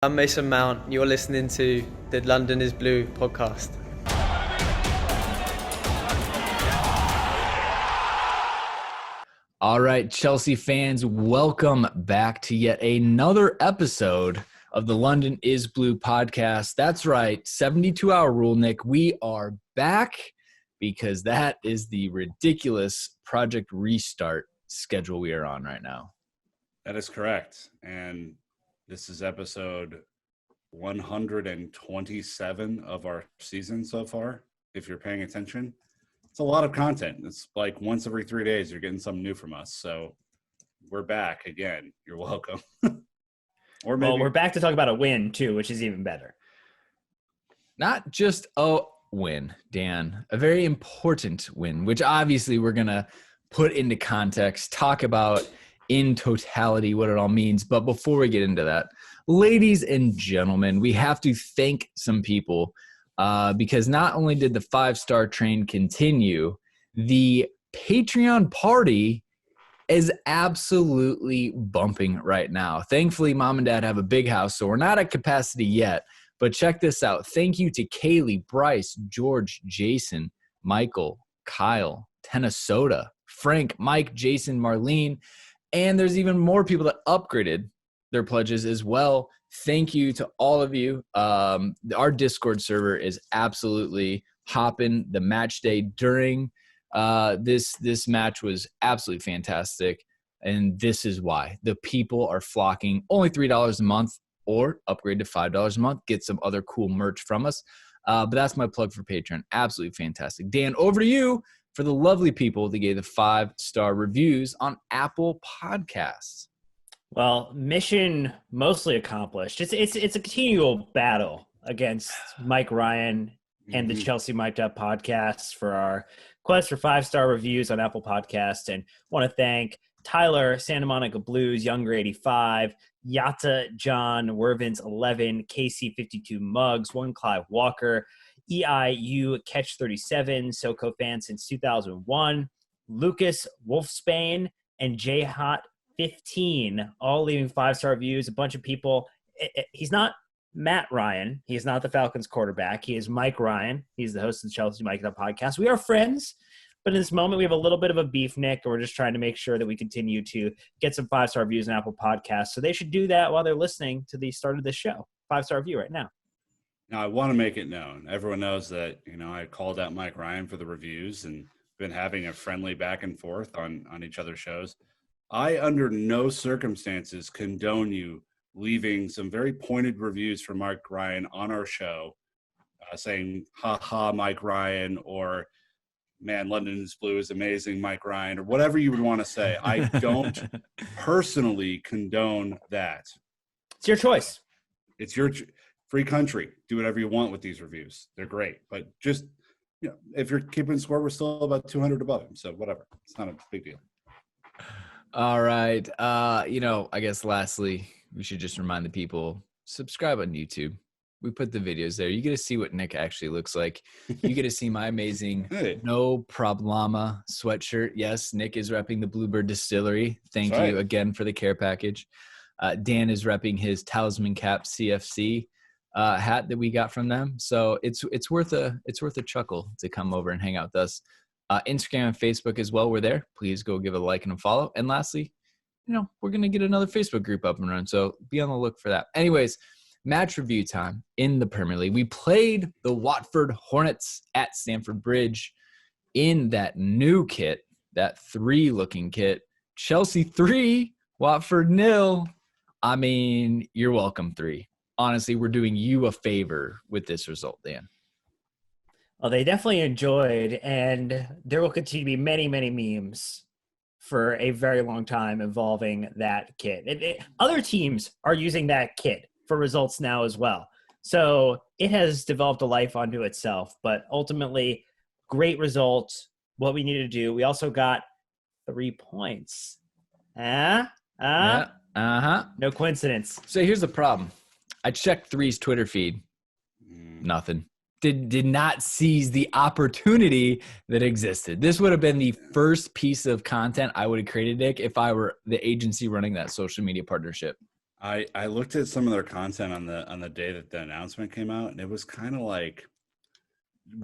I'm Mason Mount. You're listening to the London is Blue podcast. All right, Chelsea fans, welcome back to yet another episode of the London is Blue podcast. That's right, 72-hour rule, Nick. We are back because that is the ridiculous Project Restart schedule we are on right now. That is correct. And this is episode 127 of our season so far, if you're paying attention. It's a lot of content. It's like once every 3 days you're getting something new from us. So we're back again. You're welcome. Or maybe we're back to talk about a win too, which is even better. Not just a win, Dan, a very important win, which obviously we're going to put into context, talk about in totality what it all means. But before we get into that, ladies and gentlemen, we have to thank some people because not only did the 5-star train continue, the Patreon party is absolutely bumping right now. Thankfully, mom and dad have a big house, so we're not at capacity yet. But check this out. Thank you to Kaylee, Bryce, George, Jason, Michael, Kyle, Tennesota, Frank, Mike, Jason, Marlene, and there's even more people that upgraded their pledges as well. Thank you to all of you. Our Discord server is absolutely hopping. The match day during this match was absolutely fantastic, and this is why. The people are flocking. Only $3 a month or upgrade to $5 a month. Get some other cool merch from us. But that's my plug for Patreon. Absolutely fantastic. Dan, over to you for the lovely people that gave the 5-star reviews on Apple Podcasts. Well, mission mostly accomplished. It's a continual battle against Mike Ryan and the Chelsea Mic'd Up podcasts for our quest for 5-star reviews on Apple Podcasts. And want to thank Tyler, Santa Monica Blues, Younger 85, Yata John, Wervins 11, KC52 Mugs, One Clive Walker, EIU Catch 37, SoCo fan since 2001, Lucas Wolfsbane, and J Hot 15, all leaving 5-star reviews. A bunch of people. He's not Matt Ryan. He is not the Falcons quarterback. He is Mike Ryan. He's the host of the Chelsea Mic'd Up podcast. We are friends, but in this moment we have a little bit of a beef, Nick, and we're just trying to make sure that we continue to get some 5-star reviews on Apple Podcasts. So they should do that while they're listening to the start of this show. 5-star review right now. Now, I want to make it known. Everyone knows that, I called out Mike Ryan for the reviews and been having a friendly back and forth on each other's shows. I, under no circumstances, condone you leaving some very pointed reviews for Mike Ryan on our show, saying, ha ha, Mike Ryan, or man, London is Blue is amazing, Mike Ryan, or whatever you would want to say. I don't personally condone that. It's your choice. It's your free country. Do whatever you want with these reviews. They're great. But just, if you're keeping score, we're still about 200 above him. So whatever. It's not a big deal. All right. I guess lastly, we should just remind the people, subscribe on YouTube. We put the videos there. You get to see what Nick actually looks like. You get to see my amazing Hey. No Problema sweatshirt. Yes, Nick is repping the Bluebird Distillery. Thank That's you right. again for the care package. Dan is repping his Talisman Cap CFC hat that we got from them. So it's worth a chuckle to come over and hang out with us. Instagram and Facebook as well. We're there. Please go give a like and a follow. And lastly, we're going to get another Facebook group up and running. So be on the look for that. Anyways, match review time in the Premier League. We played the Watford Hornets at Stamford Bridge in that new kit, that 3-looking kit. Chelsea 3, Watford 0. I mean, you're welcome, 3. Honestly, we're doing you a favor with this result, Dan. Well, they definitely enjoyed, and there will continue to be many, many memes for a very long time involving that kit. Other teams are using that kit for results now as well. So it has developed a life unto itself, but ultimately, great results, what we needed to do. We also got 3 points. No coincidence. So here's the problem. I checked 3's Twitter feed. Nothing. Did not seize the opportunity that existed. This would have been the first piece of content I would have created, Nick, if I were the agency running that social media partnership. I looked at some of their content on the day that the announcement came out, and it was kind of like,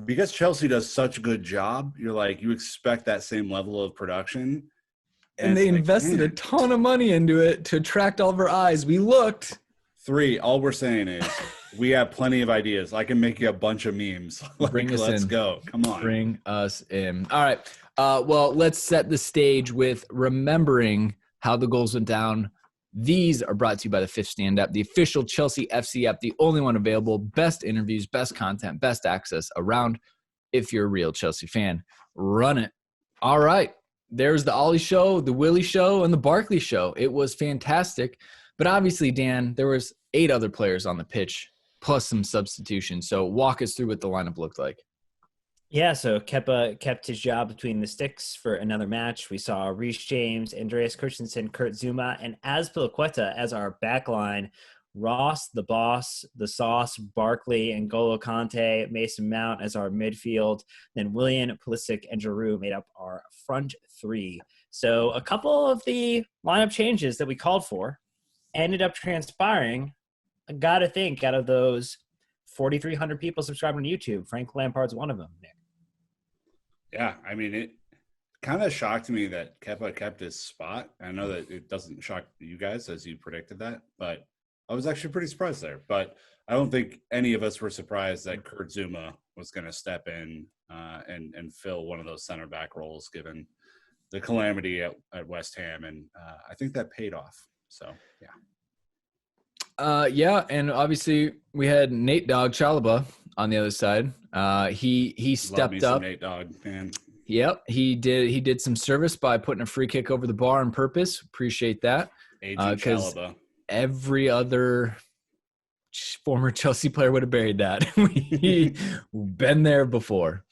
because Chelsea does such a good job, you're like, you expect that same level of production. And they it's like, invested a man, ton of money into it to attract all of our eyes. We looked. 3, all we're saying is we have plenty of ideas. I can make you a bunch of memes. Bring us let's in. go. Come on. Bring us in. All right. Well, let's set the stage with remembering how the goals went down. These are brought to you by the Fifth Stand app, the official Chelsea FC app, the only one available. Best interviews, best content, best access around. If you're a real Chelsea fan, run it. All right. There's the Ollie show, the Willie show, and the Barkley show. It was fantastic. But obviously, Dan, there was 8 other players on the pitch, plus some substitutions. So walk us through what the lineup looked like. Yeah, so Kepa kept his job between the sticks for another match. We saw Reece James, Andreas Christensen, Kurt Zouma, and Azpilicueta as our backline. Ross, the boss, the sauce, Barkley, and N'Golo Kante, Mason Mount as our midfield. Then Willian, Pulisic, and Giroud made up our front 3. So a couple of the lineup changes that we called for ended up transpiring. I got to think out of those 4,300 people subscribing to YouTube, Frank Lampard's one of them, Nick. Yeah, I mean, it kind of shocked me that Kepa kept his spot. I know that it doesn't shock you guys as you predicted that, but I was actually pretty surprised there. But I don't think any of us were surprised that Kurt Zouma was going to step in and fill one of those center back roles, given the calamity at West Ham, and I think that paid off. So yeah. Yeah, and obviously we had Nate Dogg Chalobah on the other side. He Love me stepped some up. Nate Dogg, man. Yep, he did some service by putting a free kick over the bar on purpose. Appreciate that. Agent Chalobah. Every other former Chelsea player would have buried that. We've been there before.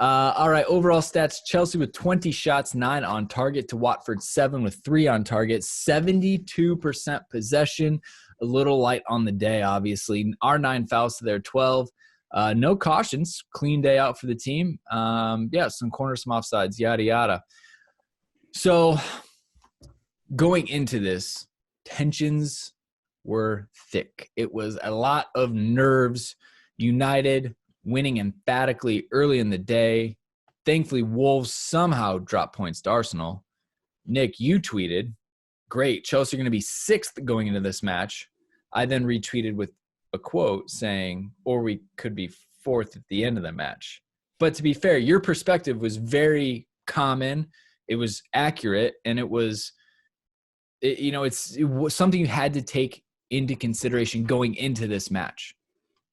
All right, overall stats, Chelsea with 20 shots, 9 on target to Watford 7 with 3 on target, 72% possession, a little light on the day, obviously. Our 9 fouls to their 12. No cautions, clean day out for the team. Some corners, some offsides, yada, yada. So going into this, tensions were thick. It was a lot of nerves. United winning emphatically early in the day. Thankfully, Wolves somehow dropped points to Arsenal. Nick, you tweeted, great, Chelsea are going to be 6th going into this match. I then retweeted with a quote saying, or we could be 4th at the end of the match. But to be fair, your perspective was very common. It was accurate, and it was something you had to take into consideration going into this match.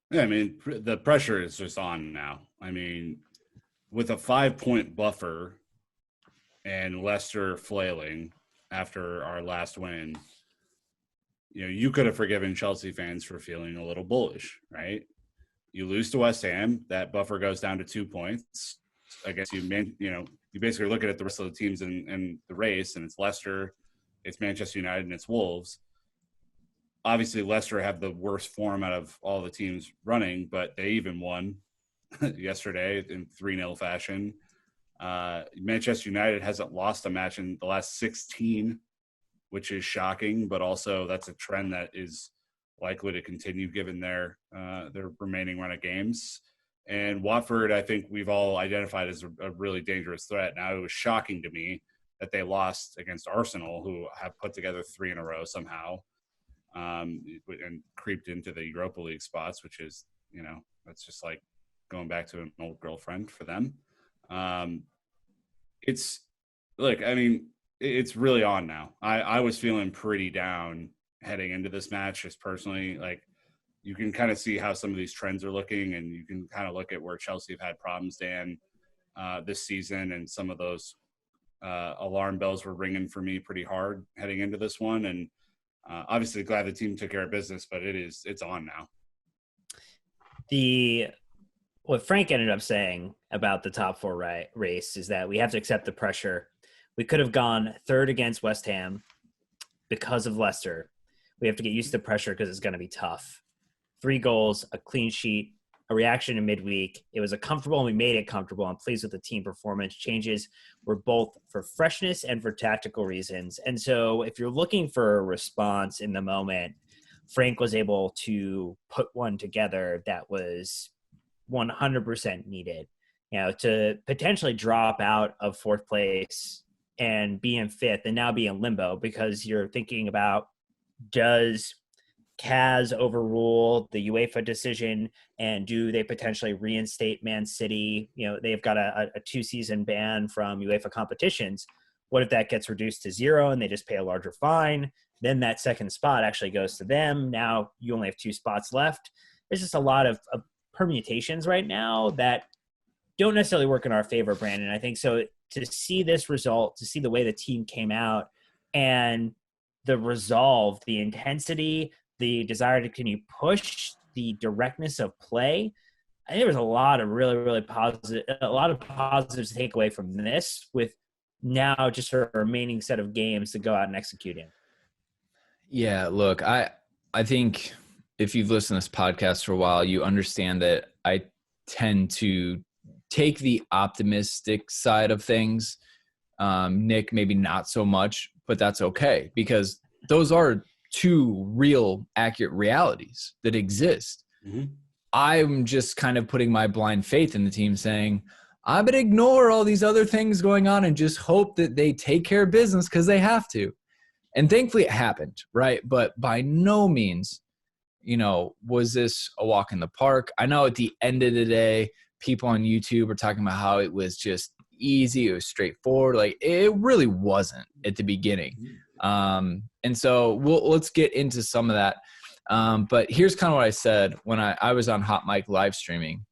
Yeah, I mean, the pressure is just on now. I mean, with a 5-point buffer and Leicester flailing after our last win, you could have forgiven Chelsea fans for feeling a little bullish, right? You lose to West Ham, that buffer goes down to 2 points. I guess you basically look at the rest of the teams in the race, and it's Leicester, it's Manchester United, and it's Wolves. Obviously, Leicester have the worst form out of all the teams running, but they even won yesterday in 3-0 fashion. Manchester United hasn't lost a match in the last 16, which is shocking, but also that's a trend that is likely to continue given their remaining run of games. And Watford, I think we've all identified as a really dangerous threat. Now, it was shocking to me that they lost against Arsenal, who have put together 3 in a row somehow. And creeped into the Europa League spots, which is, that's just like going back to an old girlfriend for them. It's really on now. I was feeling pretty down heading into this match, just personally. Like, you can kind of see how some of these trends are looking, and you can kind of look at where Chelsea have had problems, Dan, this season, and some of those alarm bells were ringing for me pretty hard heading into this one. And obviously glad the team took care of business, but it's on now. What Frank ended up saying about the top 4 race is that we have to accept the pressure. We could have gone 3rd against West Ham because of Leicester. We have to get used to the pressure because it's going to be tough. 3 goals, a clean sheet, a reaction in midweek. It was a comfortable, and we made it comfortable. I'm pleased with the team performance. Changes were both for freshness and for tactical reasons. And so if you're looking for a response in the moment, Frank was able to put one together that was 100% needed, to potentially drop out of fourth place and be in fifth and now be in limbo, because you're thinking about, does Kaz overrule the UEFA decision, and do they potentially reinstate Man City? They've got a 2-season ban from UEFA competitions. What if that gets reduced to 0 and they just pay a larger fine? Then that second spot actually goes to them. Now you only have 2 spots left. There's just a lot of permutations right now that don't necessarily work in our favor, Brandon. I think so. To see this result, to see the way the team came out, and the resolve, the intensity, the desire to continue push, the directness of play, I think there was a lot of really, really positives to take away from this, with now just a remaining set of games to go out and execute in. Yeah, look, I think if you've listened to this podcast for a while, you understand that I tend to take the optimistic side of things. Nick, maybe not so much, but that's okay, because those are 2 real accurate realities that exist. Mm-hmm. I'm just kind of putting my blind faith in the team, saying, I'm going to ignore all these other things going on and just hope that they take care of business because they have to. And thankfully it happened, right? But by no means, was this a walk in the park? I know at the end of the day, people on YouTube are talking about how it was just easy, it was straightforward. Like, it really wasn't at the beginning. And so let's get into some of that. But here's kind of what I said when I was on Hot Mic live streaming,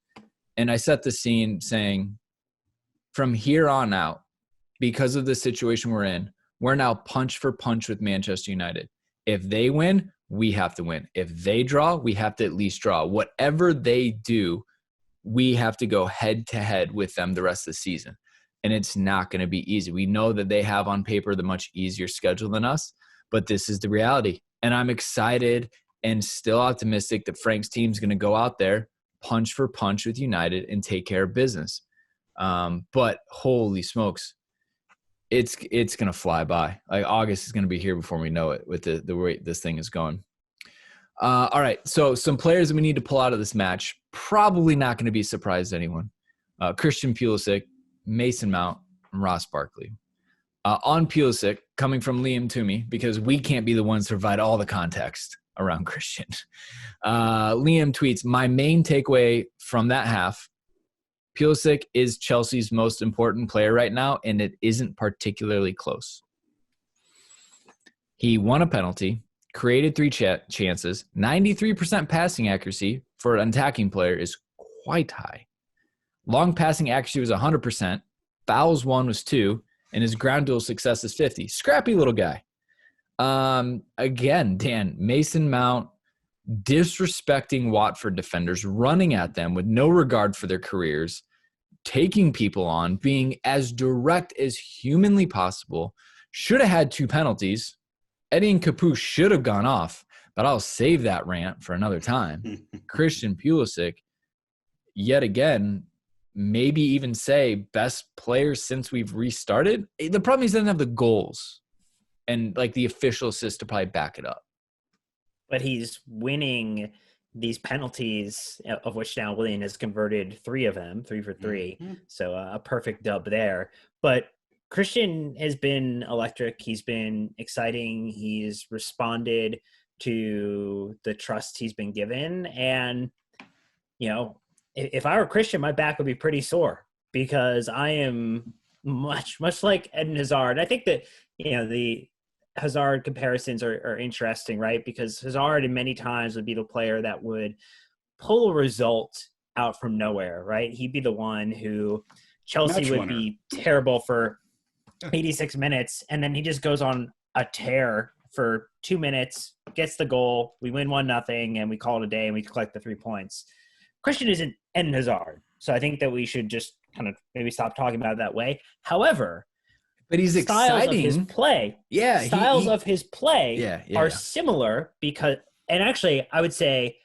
and I set the scene saying, from here on out, because of the situation we're in, we're now punch for punch with Manchester United. If they win, we have to win. If they draw, we have to at least draw. Whatever they do, we have to go head to head with them the rest of the season. And it's not going to be easy. We know that they have on paper the much easier schedule than us, but this is the reality. And I'm excited and still optimistic that Frank's team's going to go out there, punch for punch with United, and take care of business. But holy smokes, it's going to fly by. Like, August is going to be here before we know it with the way this thing is going. All right, so some players that we need to pull out of this match, probably not going to be a surprise to anyone. Christian Pulisic, Mason Mount, and Ross Barkley. On Pulisic, coming from Liam Toomey, because we can't be the ones to provide all the context around Christian. Liam tweets, my main takeaway from that half, Pulisic is Chelsea's most important player right now, and it isn't particularly close. He won a penalty, created 3 chances, 93% passing accuracy for an attacking player is quite high. Long passing accuracy was 100%, fouls won was 2, and his ground duel success is 50. Scrappy little guy. Again, Dan, Mason Mount disrespecting Watford defenders, running at them with no regard for their careers, taking people on, being as direct as humanly possible. Should have had 2 penalties. Eddie and Capu should have gone off, but I'll save that rant for another time. Christian Pulisic, yet again, maybe even say best player since we've restarted. The problem is he doesn't have the goals and like the official assist to probably back it up. But he's winning these penalties, of which now Willian has converted 3 of them, 3 for 3. Mm-hmm. So a perfect dub there. But Christian has been electric. He's been exciting. He's responded to the trust he's been given. And, if I were Christian, my back would be pretty sore, because I am much like Eden Hazard. I think that, the Hazard comparisons are interesting, right? Because Hazard in many times would be the player that would pull a result out from nowhere, right? He'd be the one who Chelsea would be terrible for 86 minutes, and then he just goes on a tear for 2 minutes, gets the goal, we win 1-0, and we call it a day, and we collect the 3 points. Christian isn't Eden Hazard, so I think that we should just kind of maybe stop talking about it that way. However, but he's exciting. Styles of his play are similar, because, and actually I would say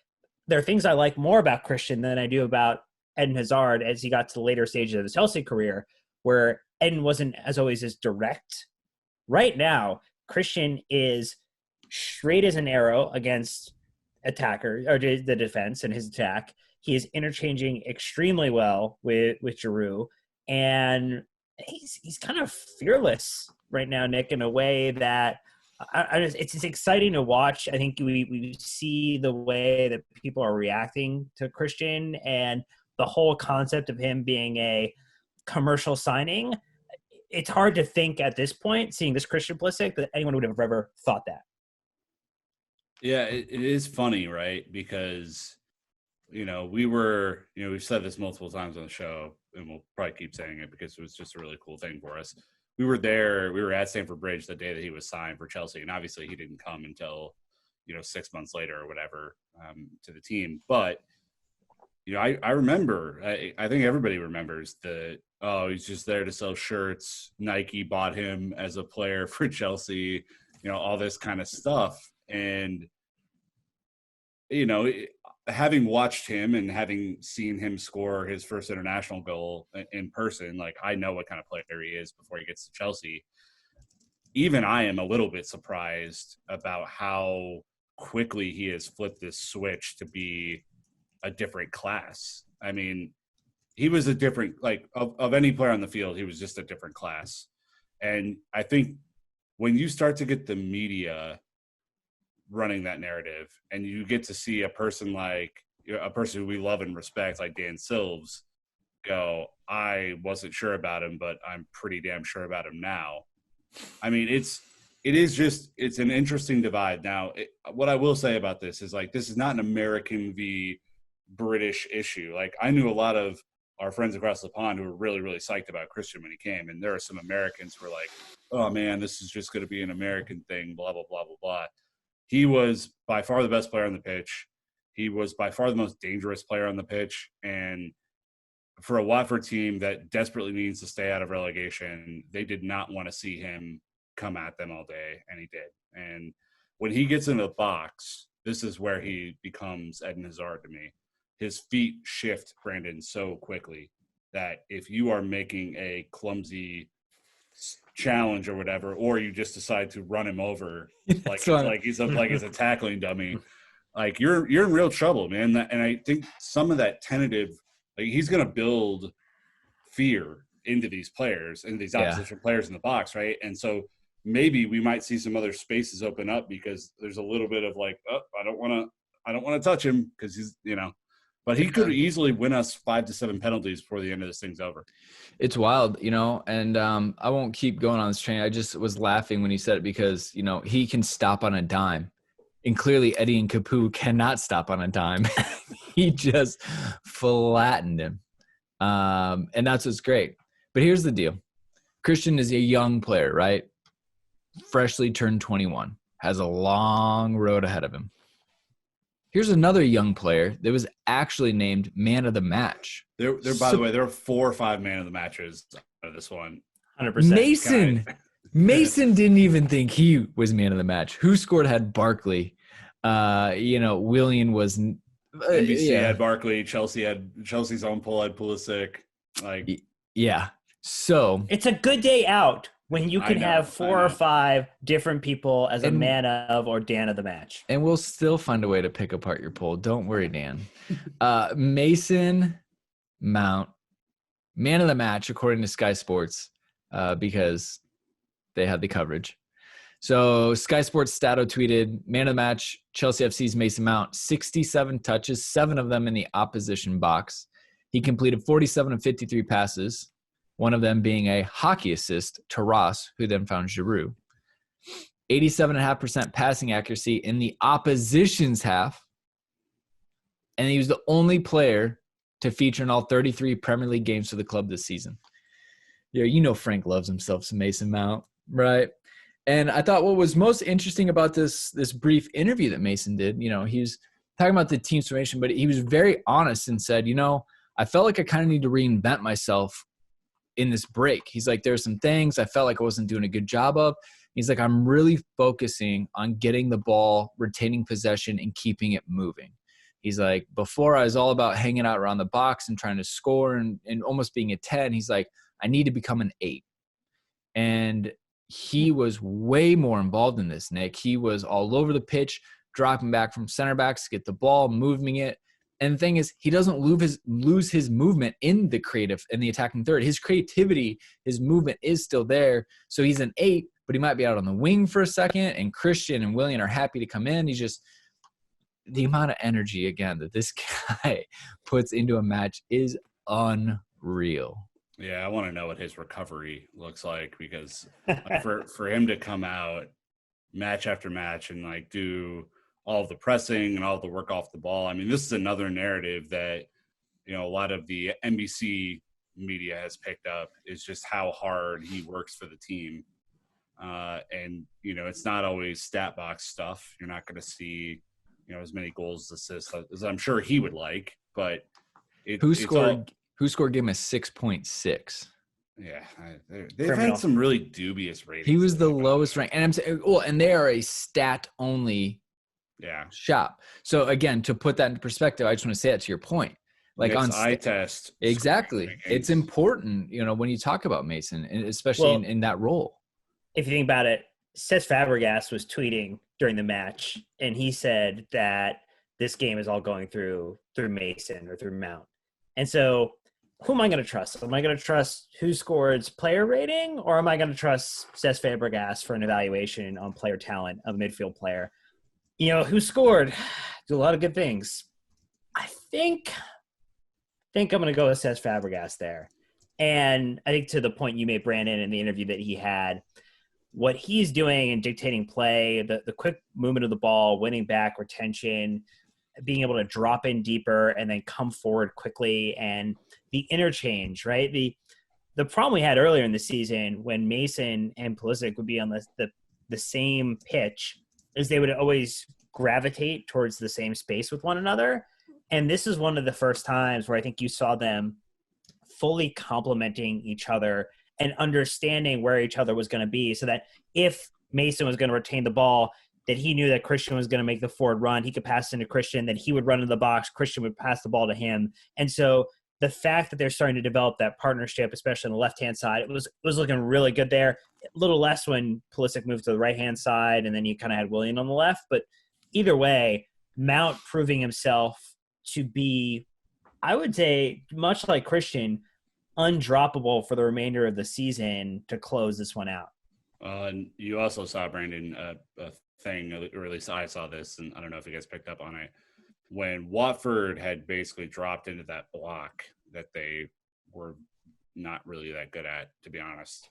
there are things I like more about Christian than I do about Eden Hazard as he got to the later stages of his Chelsea career, where Eden wasn't as always as direct. Right now, Christian is straight as an arrow against attacker or the defense and his attack. He is interchanging extremely well with Giroud, and he's kind of fearless right now, Nick, in a way that it's exciting to watch. I think we see the way that people are reacting to Christian and the whole concept of him being a commercial signing. It's hard to think at this point, seeing this Christian Pulisic, that anyone would have ever thought that. Yeah, it is funny, right? Because, we've said this multiple times on the show, and we'll probably keep saying it because it was just a really cool thing for us. We were at Stamford Bridge the day that he was signed for Chelsea, and obviously he didn't come until, 6 months later or whatever to the team. But, I remember, I think everybody remembers that, he's just there to sell shirts. Nike bought him as a player for Chelsea, all this kind of stuff. And, having watched him and having seen him score his first international goal in person, like, I know what kind of player he is before he gets to Chelsea. Even I am a little bit surprised about how quickly he has flipped this switch to be a different class. I mean, he was a different, like, of any player on the field, he was just a different class. And I think when you start to get the media running that narrative and you get to see a person who we love and respect, like Dan Silves, go, I wasn't sure about him, but I'm pretty damn sure about him now. I mean, it's an interesting divide. Now, what I will say about this is, like, this is not an American v. British issue. Like, I knew a lot of our friends across the pond who were really, really psyched about Christian when he came. And there are some Americans who were like, oh man, this is just going to be an American thing, blah, blah, blah, blah, blah. He was by far the best player on the pitch. He was by far the most dangerous player on the pitch. And for a Watford team that desperately needs to stay out of relegation, they did not want to see him come at them all day, and he did. And when he gets into the box, this is where he becomes Eden Hazard to me. His feet shift, Brandon, so quickly that if you are making a clumsy challenge or whatever, or you just decide to run him over like he's a tackling dummy, like you're in real trouble, man. And I think some of that tentative, like, he's going to build fear into these players, into these opposition players in the box, right? And so maybe we might see some other spaces open up because there's a little bit of like, oh, I don't want to touch him because he's, but he could easily win us 5 to 7 penalties before the end of this thing's over. It's wild, and I won't keep going on this train. I just was laughing when he said it because, he can stop on a dime. And clearly Eddie and Capu cannot stop on a dime. He just flattened him. And that's what's great. But here's the deal. Christian is a young player, right? Freshly turned 21. Has a long road ahead of him. Here's another young player that was actually named man of the match. By the way, there are 4 or 5 man of the matches out of this one. 100%. Mason didn't even think he was man of the match. Who scored had Barkley. Willian was NBC had Barkley. Chelsea's own Paul had Pulisic. Yeah. So it's a good day out when you can have 4 or 5 different people as a man of or Dan of the match. And we'll still find a way to pick apart your poll. Don't worry, Dan. Mason Mount, man of the match, according to Sky Sports, because they had the coverage. So Sky Sports Stato tweeted, man of the match, Chelsea FC's Mason Mount, 67 touches, 7 of them in the opposition box. He completed 47 of 53 passes, one of them being a hockey assist to Ross, who then found Giroud. 87.5% passing accuracy in the opposition's half. And he was the only player to feature in all 33 Premier League games for the club this season. Yeah, Frank loves himself some Mason Mount, right? And I thought what was most interesting about this brief interview that Mason did, he was talking about the team's formation, but he was very honest and said, I felt like I kind of need to reinvent myself in this break. He's like, there's some things I felt like I wasn't doing a good job of. He's like, I'm really focusing on getting the ball, retaining possession, and keeping it moving. He's like, before I was all about hanging out around the box and trying to score and almost being a 10. He's like, I need to become an 8. And he was way more involved in this, Nick. He was all over the pitch, dropping back from center backs to get the ball, moving it. And the thing is, he doesn't lose his movement in the attacking third. His creativity, his movement is still there. So he's an 8, but he might be out on the wing for a second. And Christian and Willian are happy to come in. He's just the amount of energy again that this guy puts into a match is unreal. Yeah, I want to know what his recovery looks like, because for him to come out match after match and like do all of the pressing and all of the work off the ball. I mean, this is another narrative that, a lot of the NBC media has picked up, is just how hard he works for the team. And, it's not always stat box stuff. You're not going to see, as many goals, assists as I'm sure he would like, but who scored game a 6.6? Yeah, they've had some really dubious ratings. He was the lowest ranked, and I'm saying, and they are a stat only shop. So again, to put that into perspective, I just want to say that to your point. Like it's on eye test, exactly, it's important, when you talk about Mason, and especially in that role. If you think about it, Cesc Fabregas was tweeting during the match, and he said that this game is all going through Mason or through Mount. And so who am I going to trust? Am I going to trust who scored player rating, or am I going to trust Cesc Fabregas for an evaluation on player talent of a midfield player? Who scored? Do a lot of good things. I think I'm going to go with Cesc Fabregas there. And I think to the point you made, Brandon, in the interview that he had, what he's doing in dictating play, the quick movement of the ball, winning back, retention, being able to drop in deeper and then come forward quickly, and the interchange, right? The problem we had earlier in the season when Mason and Pulisic would be on the same pitch is they would always gravitate towards the same space with one another. And this is one of the first times where I think you saw them fully complementing each other and understanding where each other was going to be, so that if Mason was going to retain the ball, that he knew that Christian was going to make the forward run. He could pass into Christian, then he would run into the box. Christian would pass the ball to him. And so the fact that they're starting to develop that partnership, especially on the left-hand side, it was looking really good there. A little less when Pulisic moved to the right-hand side, and then you kind of had Willian on the left. But either way, Mount proving himself to be, I would say, much like Christian, undroppable for the remainder of the season to close this one out. And you also saw, Brandon, a thing, or at least I saw this, and I don't know if you guys picked up on it, when Watford had basically dropped into that block that they were not really that good at, to be honest.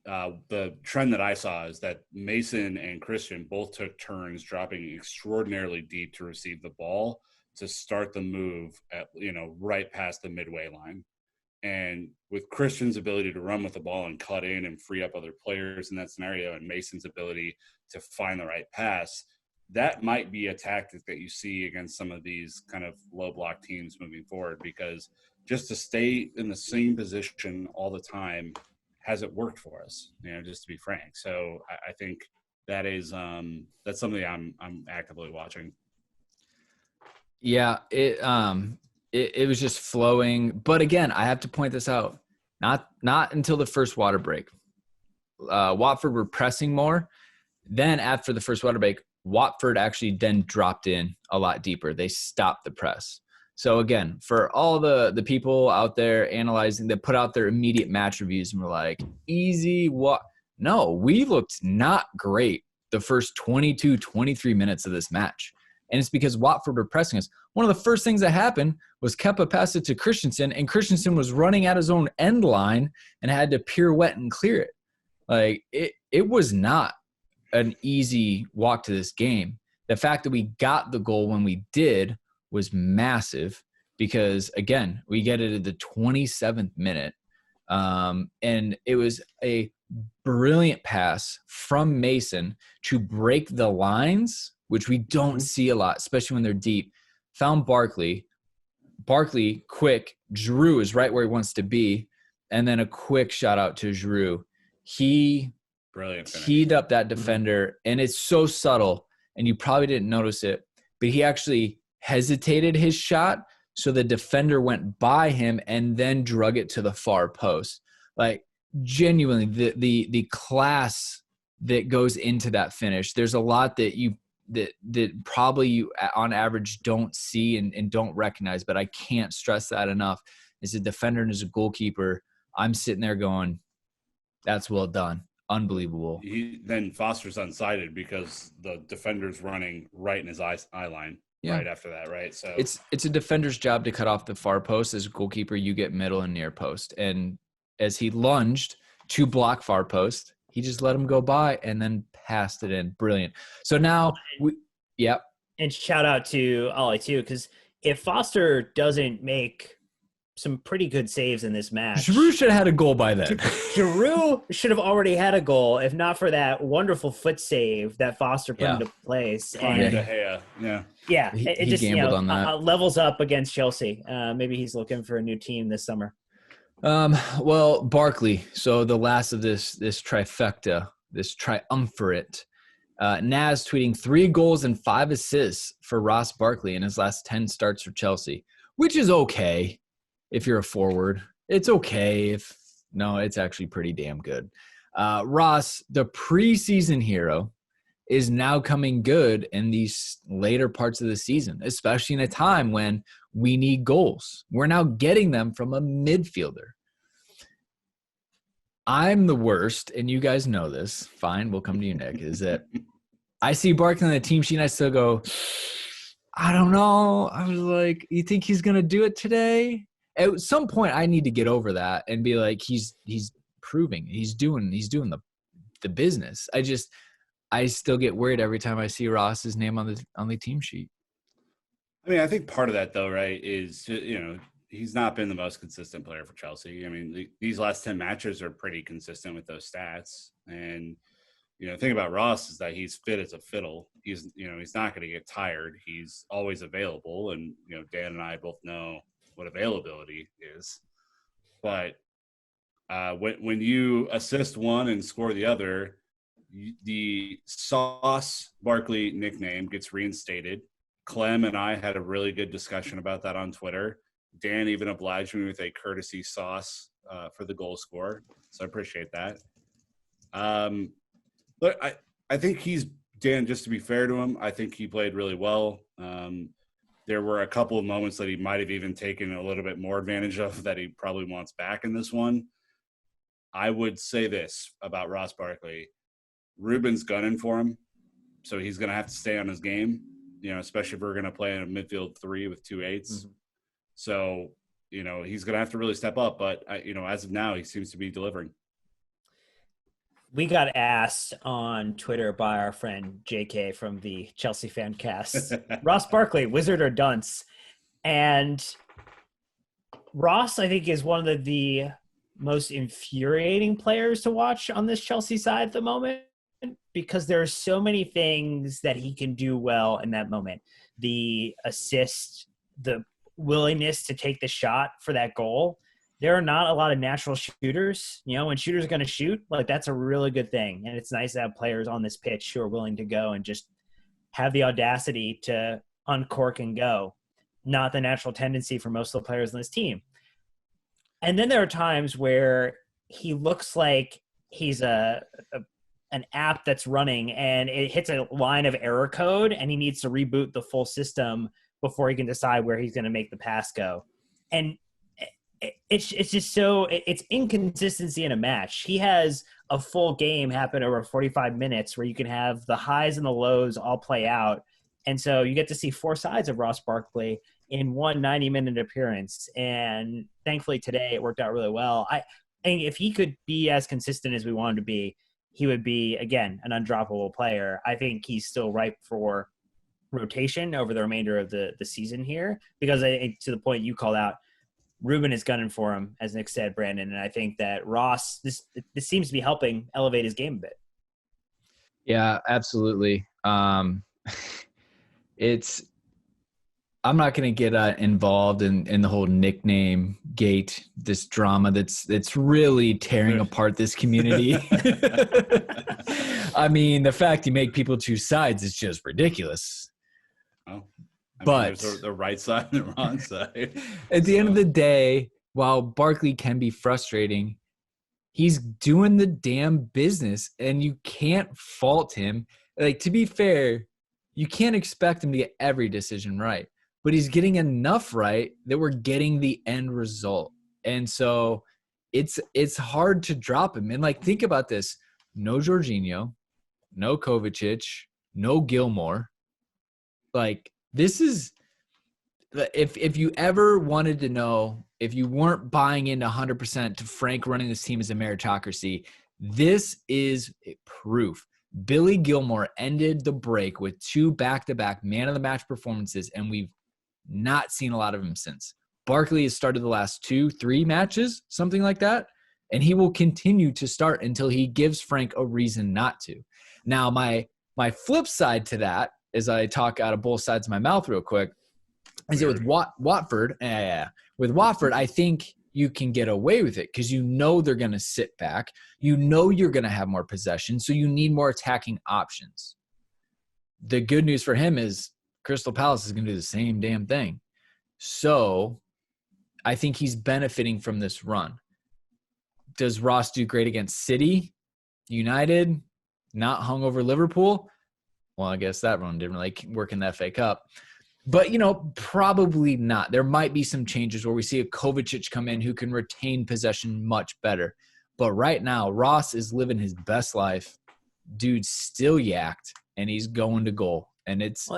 The trend that I saw is that Mason and Christian both took turns dropping extraordinarily deep to receive the ball to start the move at, right past the midway line. And with Christian's ability to run with the ball and cut in and free up other players in that scenario, and Mason's ability to find the right pass, that might be a tactic that you see against some of these kind of low block teams moving forward, because just to stay in the same position all the time hasn't worked for us, just to be frank. So I think that is that's something I'm actively watching. Yeah, it was just flowing. But again, I have to point this out. Not until the first water break. Watford were pressing more. Then after the first water break, Watford actually then dropped in a lot deeper. They stopped the press. So again, for all the people out there analyzing that put out their immediate match reviews and were like, easy, what? No, we looked not great the first 22, 23 minutes of this match. And it's because Watford were pressing us. One of the first things that happened was Kepa passed it to Christensen, and Christensen was running at his own end line and had to pirouette and clear it. Like, it was not an easy walk to this game. The fact that we got the goal when we did was massive because, again, we get it at the 27th minute. And it was a brilliant pass from Mason to break the lines, which we don't see a lot, especially when they're deep. Found Barkley. Barkley, quick. Giroud is right where he wants to be. And then a quick shout out to Giroud. He Brilliant finish. Teed up that defender, and it's so subtle, and you probably didn't notice it. but he actually hesitated his shot. So the defender went by him and then drug it to the far post. Like, genuinely, the class that goes into that finish. There's a lot that probably you on average don't see and don't recognize, but I can't stress that enough. As a defender and as a goalkeeper, I'm sitting there going, that's well done. Unbelievable. Then Foster's unsighted because the defender's running right in his eye line right after that, right? So it's a defender's job to cut off the far post. As a goalkeeper, you get middle and near post. And as he lunged to block far post, he just let him go by and then passed it in. Brilliant. So now And shout out to Ollie too, because if Foster doesn't make some pretty good saves in this match, Giroud should have had a goal by then. Giroud should have already had a goal, if not for that wonderful foot save that Foster put into place. And it he just gambled on that. Levels up against Chelsea. Maybe he's looking for a new team this summer. Well, Barkley. So the last of this trifecta, this triumvirate. Naz tweeting 3 goals and 5 assists for Ross Barkley in his last 10 starts for Chelsea, which is okay if you're a forward. It's okay it's actually pretty damn good. Ross, the preseason hero, is now coming good in these later parts of the season, especially in a time when we need goals. We're now getting them from a midfielder. I'm the worst, and you guys know this. Fine, we'll come to you, Nick, is that I see Barkley on the team sheet and I still go, I don't know. I was like, you think he's going to do it today? At some point, I need to get over that and be like, he's proving, he's doing the business. I still get worried every time I see Ross's name on the team sheet. I mean, I think part of that, though, right, is, he's not been the most consistent player for Chelsea. I mean, these last 10 matches are pretty consistent with those stats. And, the thing about Ross is that he's fit as a fiddle. He's not going to get tired. He's always available. And, Dan and I both know what availability is. But when you assist one and score the other, the Sauce Barkley nickname gets reinstated. Clem and I had a really good discussion about that on Twitter. Dan even obliged me with a courtesy sauce for the goal scorer, so I appreciate that. But I think Dan, just to be fair to him, I think he played really well. There were a couple of moments that he might have even taken a little bit more advantage of that he probably wants back in this one. I would say this about Ross Barkley. Ruben's gunning for him, so he's going to have to stay on his game, especially if we're going to play in a midfield 3 with 2 8s. Mm-hmm. So, he's going to have to really step up. But, as of now, he seems to be delivering. We got asked on Twitter by our friend JK from the Chelsea fan cast, Ross Barkley, wizard or dunce? And Ross, I think, is one of the most infuriating players to watch on this Chelsea side at the moment, because there are so many things that he can do well in that moment. The assist, the willingness to take the shot for that goal. There are not a lot of natural shooters. When shooters are going to shoot, that's a really good thing. And it's nice to have players on this pitch who are willing to go and just have the audacity to uncork and go. Not the natural tendency for most of the players on this team. And then there are times where he looks like he's an app that's running and it hits a line of error code and he needs to reboot the full system before he can decide where he's going to make the pass go. And it's just it's inconsistency in a match. He has a full game happen over 45 minutes where you can have the highs and the lows all play out. And so you get to see 4 sides of Ross Barkley in one 90-minute appearance. And thankfully today it worked out really well. I think if he could be as consistent as we want him to be, he would be, again, an undroppable player. I think he's still ripe for rotation over the remainder of the season here, because to the point you called out, Ruben is gunning for him, as Nick said, Brandon. And I think that Ross, this seems to be helping elevate his game a bit. Yeah, absolutely. I'm not going to get involved in the whole nickname gate, this drama that's really tearing apart this community. I mean, the fact you make people choose sides is just ridiculous. Well, but there's the right side and the wrong side. At the end of the day, while Barkley can be frustrating, he's doing the damn business, and you can't fault him. Like, to be fair, you can't expect him to get every decision right, but he's getting enough right that we're getting the end result. And so it's hard to drop him. And like, think about this. No Jorginho, no Kovacic, no Gilmore. Like, this is, if you ever wanted to know, if you weren't buying into 100% to Frank running this team as a meritocracy, this is proof. Billy Gilmore ended the break with 2 back-to-back man-of-the-match performances, and we've not seen a lot of him since. Barkley has started the last 2-3 matches, something like that, and he will continue to start until he gives Frank a reason not to. Now, my flip side to that, as I talk out of both sides of my mouth real quick, is it with Watford? With Watford, I think you can get away with it because you know they're going to sit back. You know you're going to have more possession, so you need more attacking options. The good news for him is Crystal Palace is going to do the same damn thing. So I think he's benefiting from this run. Does Ross do great against City, United, not hung over Liverpool? Well, I guess that run didn't really work in the FA Cup. But, probably not. There might be some changes where we see a Kovacic come in who can retain possession much better. But right now, Ross is living his best life. Dude's still yacked, and he's going to goal. And it's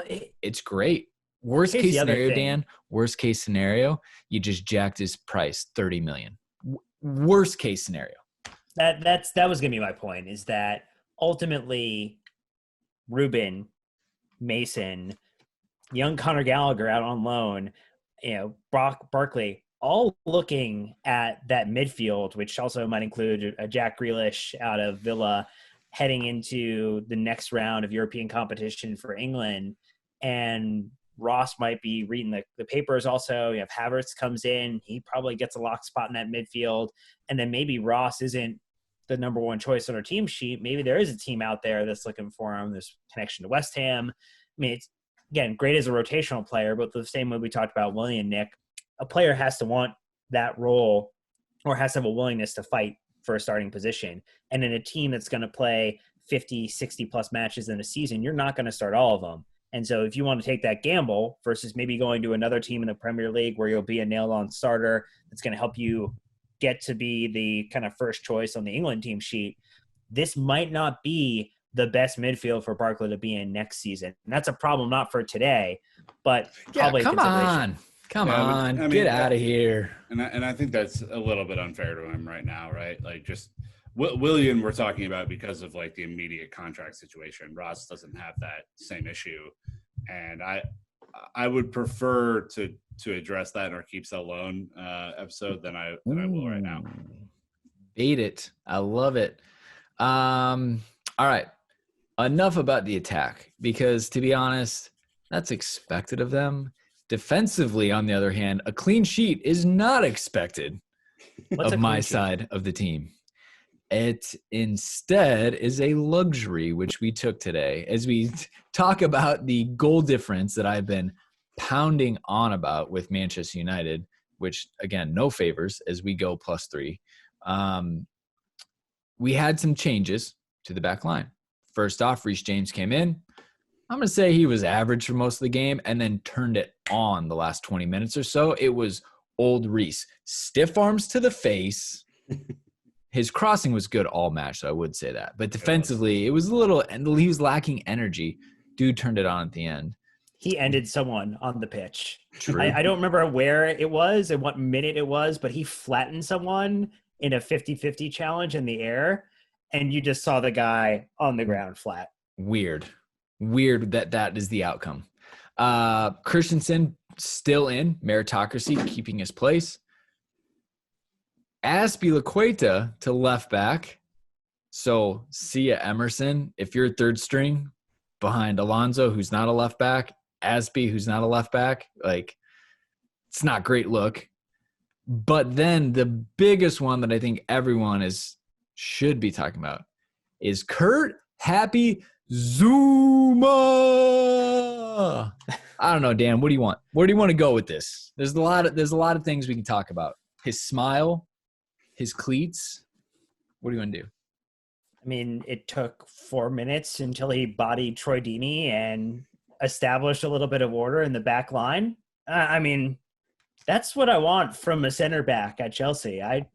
great. Worst case scenario, Dan, worst case scenario, you just jacked his price $30 million. Worst case scenario. That was going to be my point, is that ultimately Ruben, Mason, young Conor Gallagher out on loan, Barkley, all looking at that midfield, which also might include a Jack Grealish out of Villa heading into the next round of European competition for England. And Ross might be reading the papers also. You have Havertz comes in. He probably gets a lock spot in that midfield. And then maybe Ross isn't the number one choice on our team sheet. Maybe there is a team out there that's looking for him. There's connection to West Ham. I mean, it's, again, great as a rotational player, but the same way we talked about Willian, Nick, a player has to want that role or has to have a willingness to fight for a starting position. And in a team that's going to play 50, 60-plus matches in a season, you're not going to start all of them. And so if you want to take that gamble versus maybe going to another team in the Premier League where you'll be a nailed-on starter that's going to help you get to be the kind of first choice on the England team sheet, this might not be the best midfield for Barkley to be in next season. And that's a problem not for today, but probably come on. Get out of here. And I think that's a little bit unfair to him right now, right? Like, just Willian we're talking about because of like the immediate contract situation. Ross doesn't have that same issue. And I would prefer to address that in our Keeps Alone episode than I will right now. Bait it. I love it. All right. Enough about the attack, because to be honest, that's expected of them. Defensively, on the other hand, a clean sheet is not expected of my side of the team. It instead is a luxury, which we took today as we talk about the goal difference that I've been pounding on about with Manchester United, which, again, no favors as we go +3. We had some changes to the back line. First off, Reece James came in. I'm going to say he was average for most of the game and then turned it on the last 20 minutes or so. It was old Reece. Stiff arms to the face. His crossing was good all match, so I would say that. But defensively, it was a little – he was lacking energy. Dude turned it on at the end. He ended someone on the pitch. True. I don't remember where it was and what minute it was, but he flattened someone in a 50-50 challenge in the air, and you just saw the guy on the ground flat. Weird that is the outcome. Christensen still in meritocracy, keeping his place. Azpilicueta to left back. So see ya, Emerson. If you're third string behind Alonso, who's not a left back, Azpi, who's not a left back, like, it's not great look. But then the biggest one that I think everyone should be talking about is Kurt Happy Zouma. I don't know, Dan. What do you want? Where do you want to go with this? There's a lot of things we can talk about. His smile, his cleats. What do you want to do? I mean, it took 4 minutes until he bodied Troy Deeney and established a little bit of order in the back line. I mean, that's what I want from a center back at Chelsea. I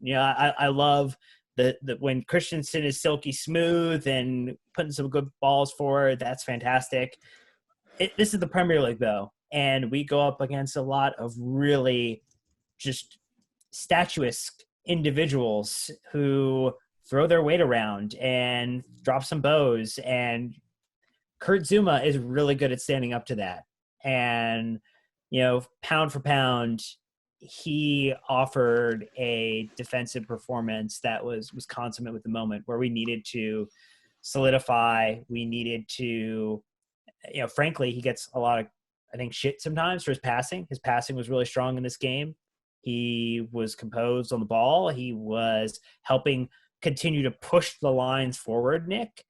love the when Christensen is silky smooth and putting some good balls forward. That's fantastic. This is the Premier League, though, and we go up against a lot of really just statuesque individuals who throw their weight around and drop some bows. And Kurt Zouma is really good at standing up to that. And, pound for pound, he offered a defensive performance that was consummate with the moment, where we needed to solidify. We needed to, frankly, he gets a lot of, I think, shit sometimes for his passing. His passing was really strong in this game. He was composed on the ball. He was helping continue to push the lines forward, Nick.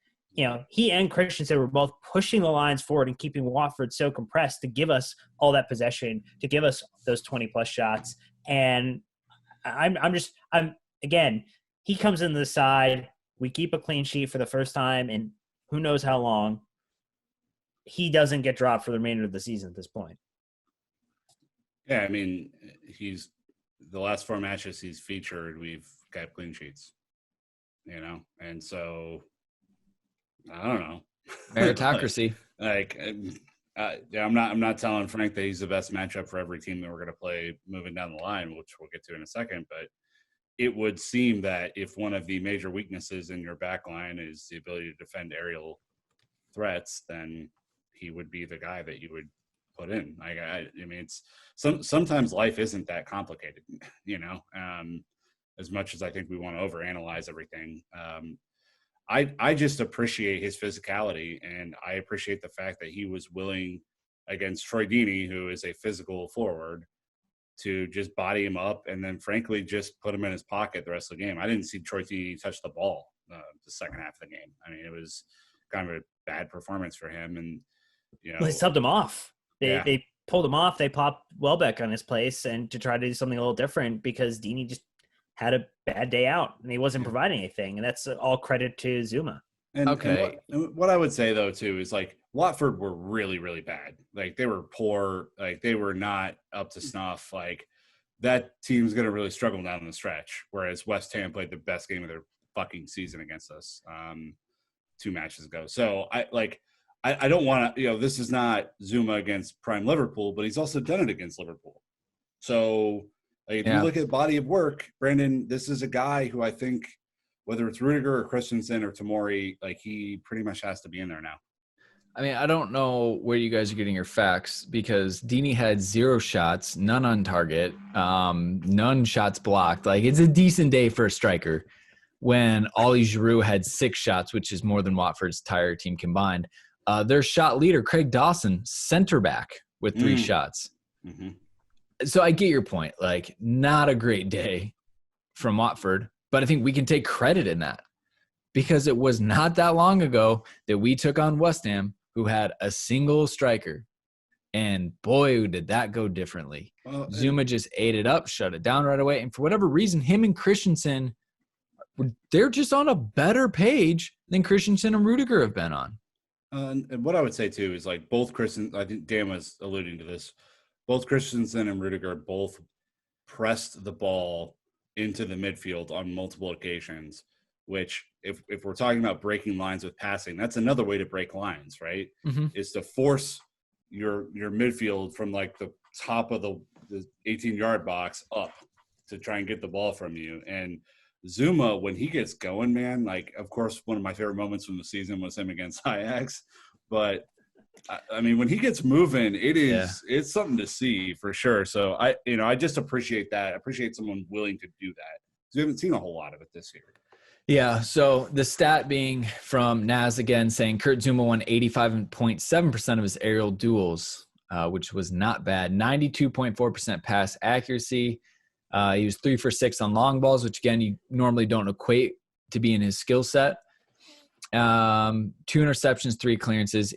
He and Christensen were both pushing the lines forward and keeping Watford so compressed to give us all that possession, to give us those 20-plus shots. And again, he comes into the side. We keep a clean sheet for the first time in who knows how long. He doesn't get dropped for the remainder of the season at this point. Yeah, I mean, the last 4 matches he's featured, we've got clean sheets. And so I don't know. Meritocracy. I'm not telling Frank that he's the best matchup for every team that we're going to play moving down the line, which we'll get to in a second. But it would seem that if one of the major weaknesses in your back line is the ability to defend aerial threats, then he would be the guy that you would put in. I mean, it's sometimes life isn't that complicated, as much as I think we want to overanalyze everything. I just appreciate his physicality, and I appreciate the fact that he was willing against Troy Deeney, who is a physical forward, to just body him up and then, frankly, just put him in his pocket the rest of the game. I didn't see Troy Deeney touch the ball the second half of the game. I mean, it was kind of a bad performance for him. And, Well, they subbed him off. They pulled him off. They popped Welbeck on his place and to try to do something a little different because Deeney just had a bad day out and he wasn't providing anything. And that's all credit to Zouma. And what I would say, though, too, is Watford were really, really bad. They were poor. They were not up to snuff. That team's going to really struggle down the stretch. Whereas West Ham played the best game of their fucking season against us 2 matches ago. So I don't want to, this is not Zouma against prime Liverpool, but he's also done it against Liverpool. So if you look at body of work, Brandon, this is a guy who I think, whether it's Rudiger or Christensen or Tomori, he pretty much has to be in there now. I mean, I don't know where you guys are getting your facts because Deeney had 0 shots, none on target, none shots blocked. It's a decent day for a striker when Ollie Giroud had 6 shots, which is more than Watford's entire team combined. Their shot leader, Craig Dawson, center back with 3 shots. Mm-hmm. So I get your point. Not a great day from Watford. But I think we can take credit in that because it was not that long ago that we took on West Ham, who had a single striker. And boy, did that go differently. Well, Zouma just ate it up, shut it down right away. And for whatever reason, him and Christensen, they're just on a better page than Christensen and Rudiger have been on. And what I would say, too, is both Christensen, I think Dan was alluding to this, both Christensen and Rudiger both pressed the ball into the midfield on multiple occasions, which if we're talking about breaking lines with passing, that's another way to break lines, right? Mm-hmm. Is to force your midfield from the top of the 18-yard box up to try and get the ball from you. And Zouma, when he gets going, man, of course, one of my favorite moments from the season was him against Ajax, but I mean, when he gets moving, it's something to see for sure. So I just appreciate that. I appreciate someone willing to do that. We haven't seen a whole lot of it this year. Yeah. So the stat being from Naz again saying Kurt Zouma won 85.7% of his aerial duels, which was not bad. 92.4% pass accuracy. He was 3 for 6 on long balls, which again, you normally don't equate to be in his skill set. 2 interceptions, 3 clearances.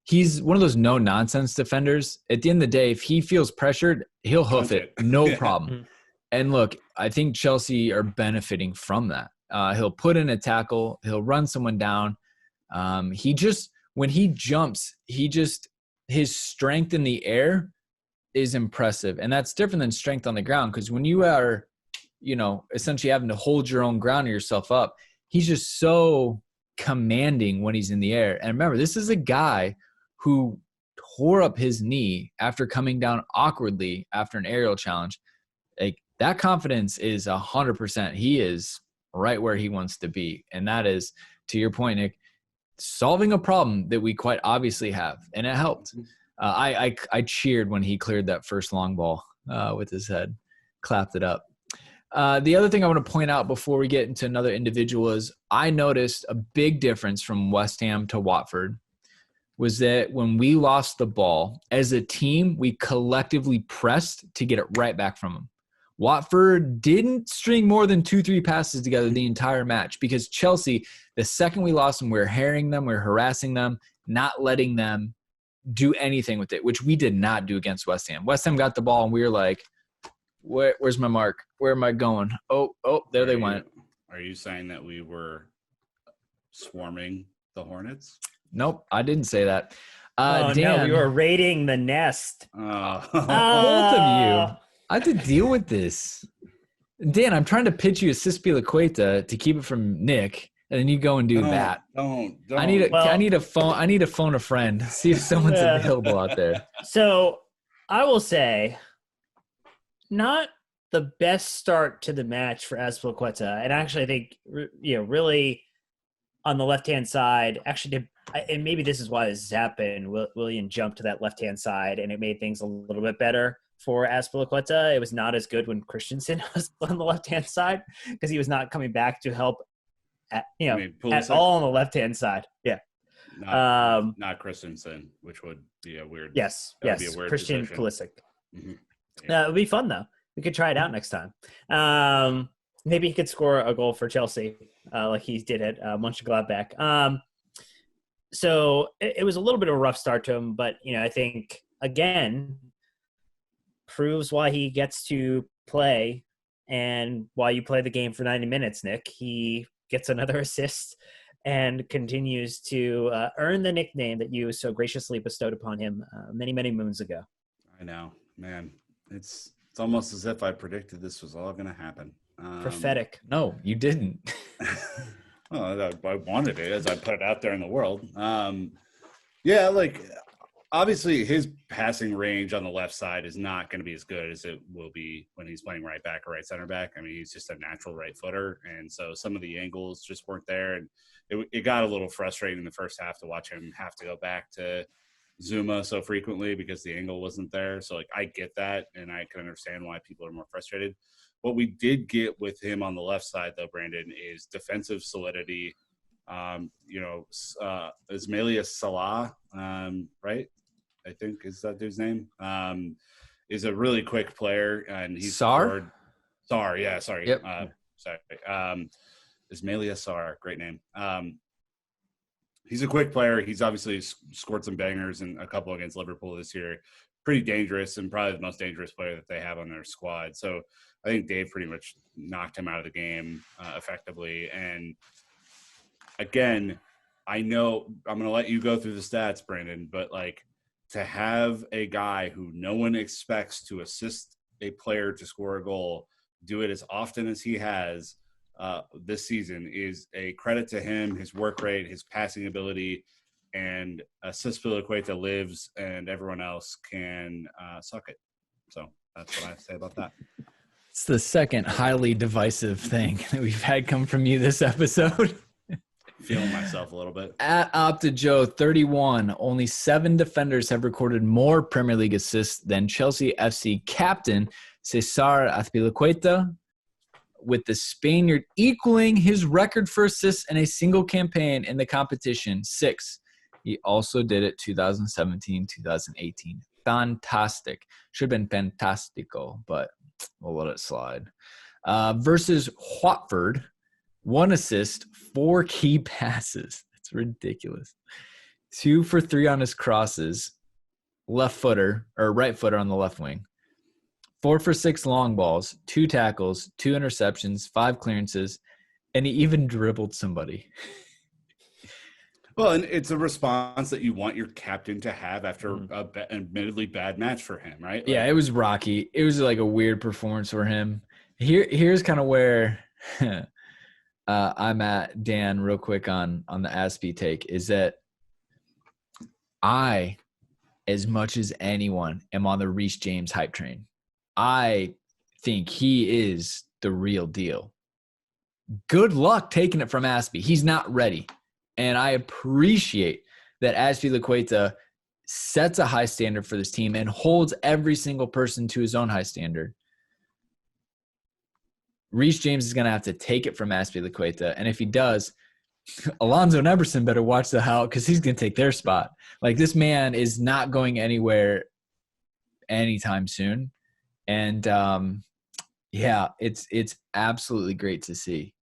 he's one of those no-nonsense defenders. At the end of the day, if he feels pressured, he'll hoof it. No Yeah. problem. And look, I think Chelsea are benefiting from that. He'll put in a tackle. He'll run someone down. When he jumps, his strength in the air is impressive. And that's different than strength on the ground, because when you are, essentially having to hold your own ground or yourself up, he's just so commanding when he's in the air. And remember, this is a guy who tore up his knee after coming down awkwardly after an aerial challenge. Like, that confidence is 100%. He is right where he wants to be. And that is, to your point, Nick, solving a problem that we quite obviously have. And it helped. I cheered when he cleared that first long ball with his head, clapped it up. The other thing I want to point out before we get into another individual is I noticed a big difference from West Ham to Watford was that when we lost the ball, as a team, we collectively pressed to get it right back from them. Watford didn't string more than 2-3 passes together the entire match, because Chelsea, the second we lost them, we were harrying them, we were harassing them, not letting them do anything with it, which we did not do against West Ham. West Ham got the ball, and we were like, where's my mark? Where am I going? Oh, there they went. Are you saying that we were swarming the Hornets? Nope, I didn't say that. Dan, no, we were raiding the nest. Both of you. I have to deal with this. Dan, I'm trying to pitch you a Azpilicueta to keep it from Nick, and then you go and do that. Don't. I need to phone a friend. See if someone's available out there. So I will say, not the best start to the match for Azpilicueta. And actually, I think, really on the left-hand side, and maybe this is why Zapp and Willian jumped to that left-hand side, and it made things a little bit better for Azpilicueta. It was not as good when Christensen was on the left-hand side, because he was not coming back to help at all on the left-hand side. Yeah. Not Christensen, which would be a weird. Yes. Be a weird Christian position. Pulisic. Mm-hmm. Yeah. It would be fun, though. We could try it out next time. Maybe he could score a goal for Chelsea like he did at Mönchengladbach. So it was a little bit of a rough start to him, but, I think, again, proves why he gets to play and why you play the game for 90 minutes, Nick. He gets another assist and continues to earn the nickname that you so graciously bestowed upon him many, many moons ago. I know, man. It's almost as if I predicted this was all going to happen. Prophetic. No, you didn't. Well, I wanted it as I put it out there in the world. Obviously his passing range on the left side is not going to be as good as it will be when he's playing right back or right center back. I mean, he's just a natural right footer. And so some of the angles just weren't there. And it got a little frustrating in the first half to watch him have to go back to Zouma so frequently because the angle wasn't there. So, I get that, and I can understand why people are more frustrated. What we did get with him on the left side, though, Brandon, is defensive solidity. Ismaila Salah, right? I think is that dude's name. Is a really quick player, and he's scored. Sarr, yeah, sorry. Yep. Ismaila Sarr, great name. He's a quick player. He's obviously scored some bangers and a couple against Liverpool this year. Pretty dangerous, and probably the most dangerous player that they have on their squad. So I think Dave pretty much knocked him out of the game effectively. And again, I know I'm going to let you go through the stats, Brandon, but to have a guy who no one expects to assist a player to score a goal, do it as often as he has this season is a credit to him, his work rate, his passing ability, and Azpilicueta lives and everyone else can suck it. So that's what I have to say about that. It's the second highly divisive thing that we've had come from you this episode. Feeling myself a little bit. At OptaJoe 31, only 7 defenders have recorded more Premier League assists than Chelsea FC captain Cesar Azpilicueta, with the Spaniard equaling his record for assists in a single campaign in the competition, 6. He also did it 2017, 2018. Fantastic. Should have been fantastico, but we'll let it slide. Versus Watford, 1 assist, 4 key passes. It's ridiculous. 2 for 3 on his crosses, left footer or right footer on the left wing. 4 for 6 long balls, 2 tackles, 2 interceptions, 5 clearances, and he even dribbled somebody. Well, and it's a response that you want your captain to have after admittedly bad match for him, right? Like, Yeah, it was rocky. It was like a weird performance for him. Here's kind of where I'm at, Dan, real quick on the Azpi take, is that I, as much as anyone, am on the Reece James hype train. I think he is the real deal. Good luck taking it from Azpi. He's not ready. And I appreciate that Azpilicueta sets a high standard for this team and holds every single person to his own high standard. Reece James is going to have to take it from Azpilicueta. And if he does, Alonso and Emerson better watch the hell because he's going to take their spot. Like, this man is not going anywhere anytime soon. And, yeah, it's absolutely great to see.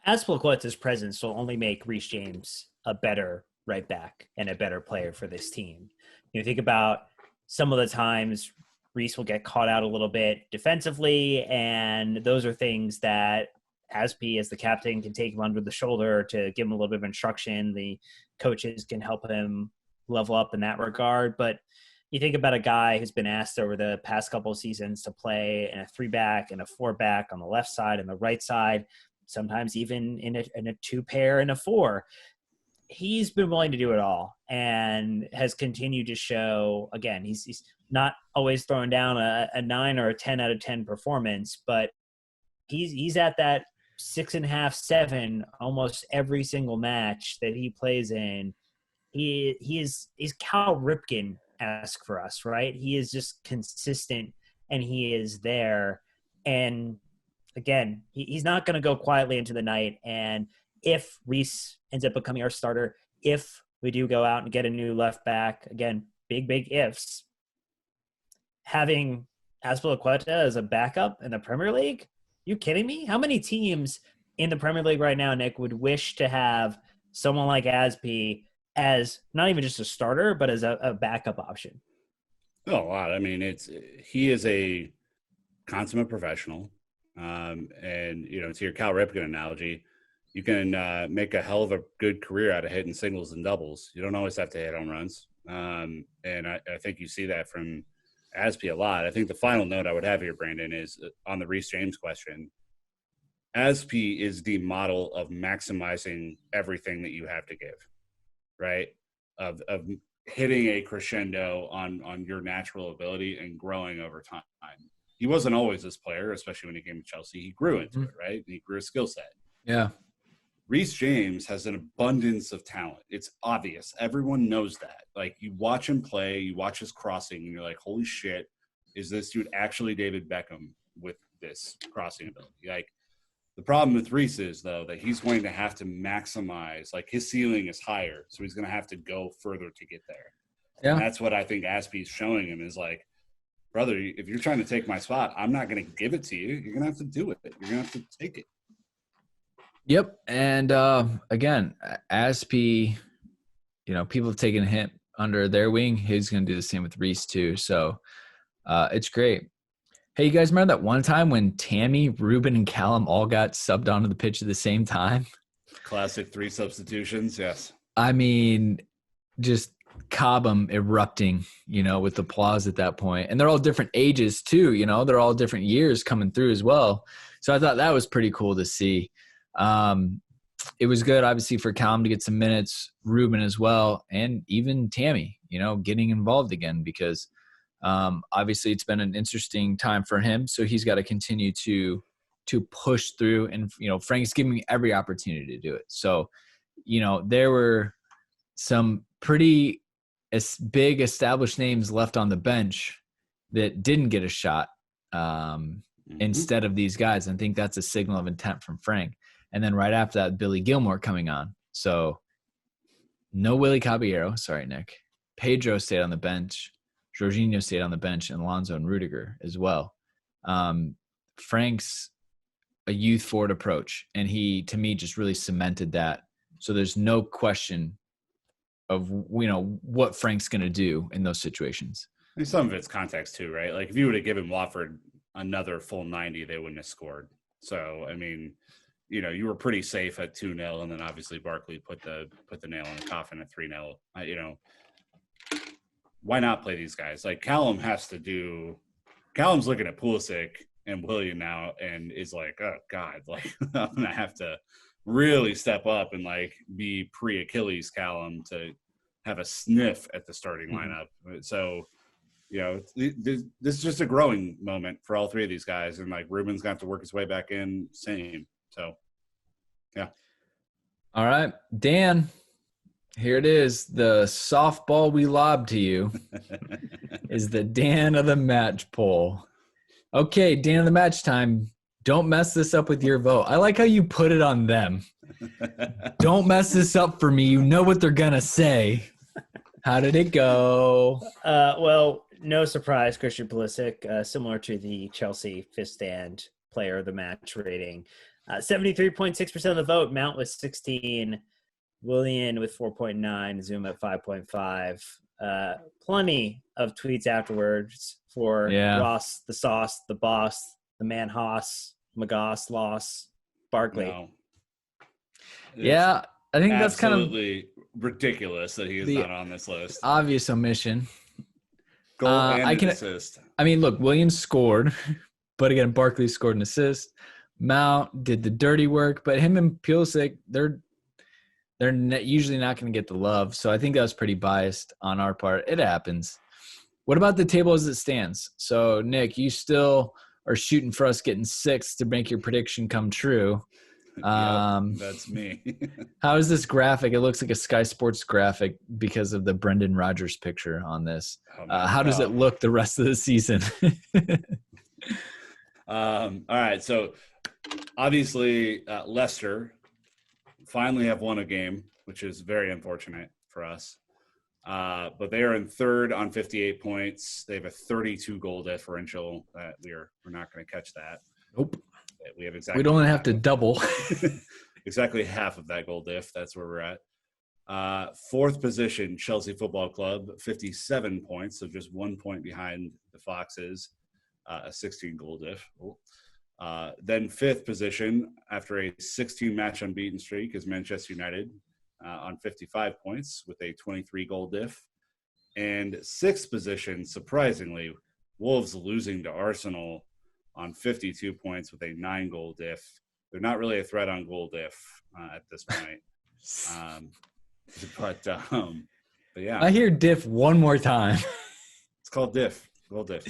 Azpilicueta's presence will only make Reece James a better right back and a better player for this team. You think about some of the times Reece will get caught out a little bit defensively, and those are things that Azpi, as the captain, can take him under the shoulder to give him a little bit of instruction. The coaches can help him level up in that regard. But you think about a guy who's been asked over the past couple of seasons to play in a 3-back and a 4-back on the left side and the right side, sometimes even in a 2-pair and a 4. He's been willing to do it all and has continued to show, again, he's not always throwing down a 9 or a 10 out of 10 performance, but he's at that 6.5, 7 almost every single match that he plays in. He's Cal Ripken-esque for us, right? He is just consistent and he is there. And again, he's not going to go quietly into the night. And if Reece ends up becoming our starter, if we do go out and get a new left back, again, big ifs, having Azpilicueta as a backup in the Premier League, you kidding me? How many teams in the Premier League right now, Nick, would wish to have someone like Azpi as not even just a starter, but as a backup option? Oh, a lot. I mean, he is a consummate professional. And, to your Cal Ripken analogy, you can make a hell of a good career out of hitting singles and doubles. You don't always have to hit home runs. And I think you see that from Azpi a lot. I think the final note I would have here, Brandon, is on the Reece James question. Azpi is the model of maximizing everything that you have to give, right? Of hitting a crescendo on your natural ability and growing over time. He wasn't always this player, especially when he came to Chelsea. He grew into it, right? He grew a skill set. Yeah. Reece James has an abundance of talent. It's obvious. Everyone knows that. Like, you watch him play, you watch his crossing, and you're like, holy shit, is this dude actually David Beckham with this crossing ability? Like, the problem with Reece is, though, that he's going to have to maximize. Like, his ceiling is higher, so he's going to have to go further to get there. Yeah. And that's what I think Azpi's showing him is like, brother, if you're trying to take my spot, I'm not going to give it to you. You're going to have to do it. You're going to have to take it. Yep. And again, Azpi, people have taken him under their wing. He's going to do the same with Reece too. So it's great. Hey, you guys remember that one time when Tammy, Ruben, and Callum all got subbed onto the pitch at the same time? Classic 3 substitutions, yes. I mean, just Cobham erupting, with applause at that point. And they're all different ages too, they're all different years coming through as well. So I thought that was pretty cool to see. It was good, obviously, for Callum to get some minutes, Ruben as well, and even Tammy, getting involved again because obviously it's been an interesting time for him. So he's got to continue to push through, and Frank's giving me every opportunity to do it. So there were some pretty big established names left on the bench that didn't get a shot instead of these guys. I think that's a signal of intent from Frank. And then right after that, Billy Gilmore coming on. So no Willie Caballero. Sorry, Nick. Pedro stayed on the bench. Jorginho stayed on the bench, and Alonso and Rudiger as well. Frank's a youth forward approach, and he, to me, just really cemented that. So there's no question what Frank's going to do in those situations. I mean, some of it's context too, right? Like if you would have given Watford another full 90, they wouldn't have scored. So, I mean, you were pretty safe at 2-0, and then obviously Barkley put the nail in the coffin at 3-0. Why not play these guys? Like Callum's looking at Pulisic and Willian now and is like, oh God, like I'm gonna have to really step up and like be pre-Achilles Callum to have a sniff at the starting lineup. So, this is just a growing moment for all three of these guys, and like Ruben's got to work his way back in. Same. So, yeah. All right, Dan. Here it is. The softball we lobbed to you is the Dan of the match poll. Okay, Dan of the match time. Don't mess this up with your vote. I like how you put it on them. Don't mess this up for me. You know what they're going to say. How did it go? Well, no surprise, Christian Pulisic, similar to the Chelsea fifth stand player of the match rating. 73.6% of the vote. Mount with 16. Willian with 4.9, Zouma at 5.5. Plenty of tweets afterwards for Ross, the sauce, the boss, the man Haas, Magoss, Loss, Barkley. No. Yeah, I think that's kind of absolutely ridiculous that he is not on this list. Obvious omission. Goal and an assist. I mean, look, Williams scored, but again, Barkley scored an assist. Mount did the dirty work, but him and Pulisic, they're usually not going to get the love. So I think that was pretty biased on our part. It happens. What about the table as it stands? So, Nick, you still are shooting for us getting 6 to make your prediction come true. That's me. How is this graphic? It looks like a Sky Sports graphic because of the Brendan Rodgers picture on this. How does it look the rest of the season? All right. So, obviously, Leicester finally have won a game, which is very unfortunate for us. But they are in third on 58 points. They have a 32 goal differential. We're not going to catch that. Nope. We have exactly. We'd only have to double. Exactly half of that goal diff. That's where we're at. Fourth position, Chelsea Football Club, 57 points, so just 1 point behind the Foxes, a 16 goal diff. Then fifth position, after a 16-match unbeaten streak, is Manchester United on 55 points with a 23 goal diff. And sixth position, surprisingly, Wolves losing to Arsenal on 52 points with a 9-goal diff. They're not really a threat on goal diff at this point. But yeah. I hear diff one more time. It's called diff. Goal diff.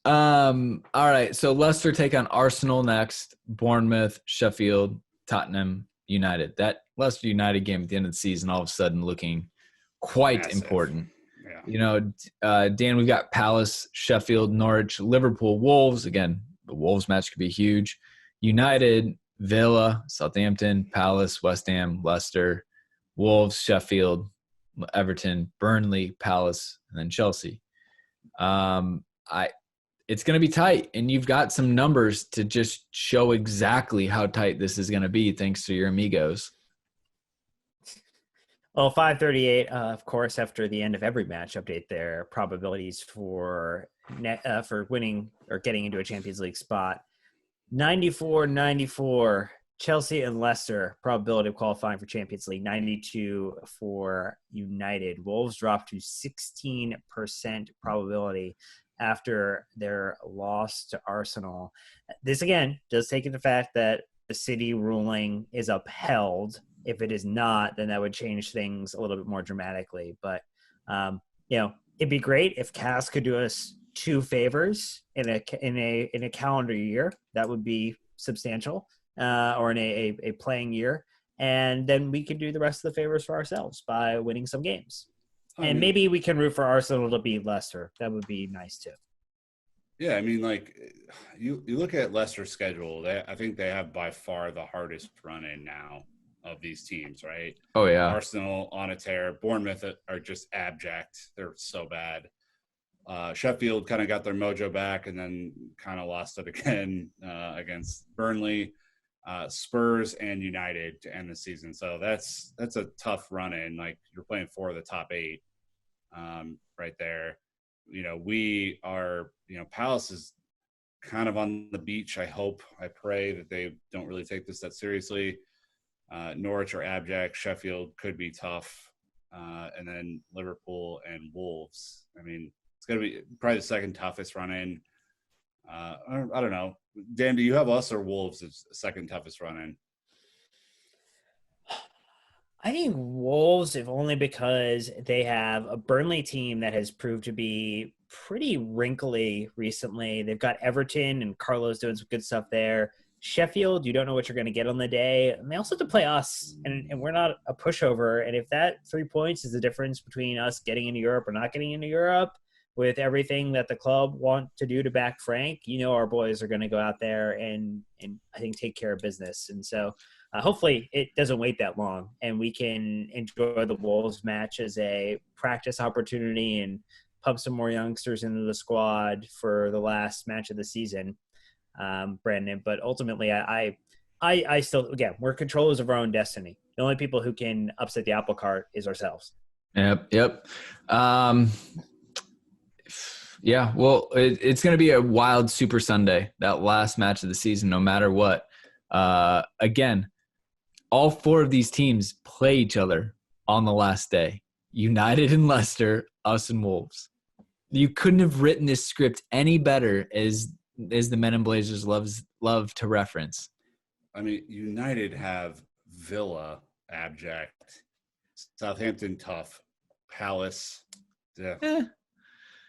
All right. So Leicester take on Arsenal next, Bournemouth, Sheffield, Tottenham, United. That Leicester United game at the end of the season, all of a sudden looking quite massive. Important. Yeah. Dan, we've got Palace, Sheffield, Norwich, Liverpool, Wolves. Again, the Wolves match could be huge. United, Villa, Southampton, Palace, West Ham, Leicester, Wolves, Sheffield, Everton, Burnley, Palace, and then Chelsea. It's going to be tight, and you've got some numbers to just show exactly how tight this is going to be thanks to your amigos. Well, 538, of course, after the end of every match, update their probabilities for winning or getting into a Champions League spot. 94-94, Chelsea and Leicester, probability of qualifying for Champions League. 92 for United. Wolves dropped to 16% probability after their loss to Arsenal. This, again, does take into fact that the City ruling is upheld. If it is not, then that would change things a little bit more dramatically. But, it'd be great if Cass could do us 2 favors in a calendar year. That would be substantial, or in a playing year. And then we could do the rest of the favors for ourselves by winning some games. And maybe we can root for Arsenal to beat Leicester. That would be nice too. Yeah, I mean, like you look at Leicester's schedule. I think they have by far the hardest run in now of these teams, right? Oh yeah. Arsenal on a tear. Bournemouth are just abject. They're so bad. Sheffield kind of got their mojo back and then kind of lost it again against Burnley. Spurs and United to end the season. So that's a tough run in. Like, you're playing 4 of the top 8 right there. We are, Palace is kind of on the beach. I pray that they don't really take this that seriously. Norwich are abject. Sheffield could be tough. And then Liverpool and Wolves. I mean, it's going to be probably the second toughest run in. I don't know. Dan, do you have us or Wolves as second toughest run in? I think Wolves, if only because they have a Burnley team that has proved to be pretty wrinkly recently. They've got Everton and Carlos doing some good stuff there. Sheffield, you don't know what you're going to get on the day. And they also have to play us, and we're not a pushover. And if that 3 points is the difference between us getting into Europe or not getting into Europe, with everything that the club want to do to back Frank, our boys are going to go out there and I think take care of business. And so hopefully it doesn't wait that long and we can enjoy the Wolves match as a practice opportunity and pump some more youngsters into the squad for the last match of the season, Brandon. But ultimately I still, again, we're controllers of our own destiny. The only people who can upset the apple cart is ourselves. Yep. Yeah, well, it's going to be a wild Super Sunday, that last match of the season, no matter what. Again, all 4 of these teams play each other on the last day. United and Leicester, us and Wolves. You couldn't have written this script any better, as the Men in Blazers love to reference. I mean, United have Villa abject, Southampton tough, Palace. Yeah.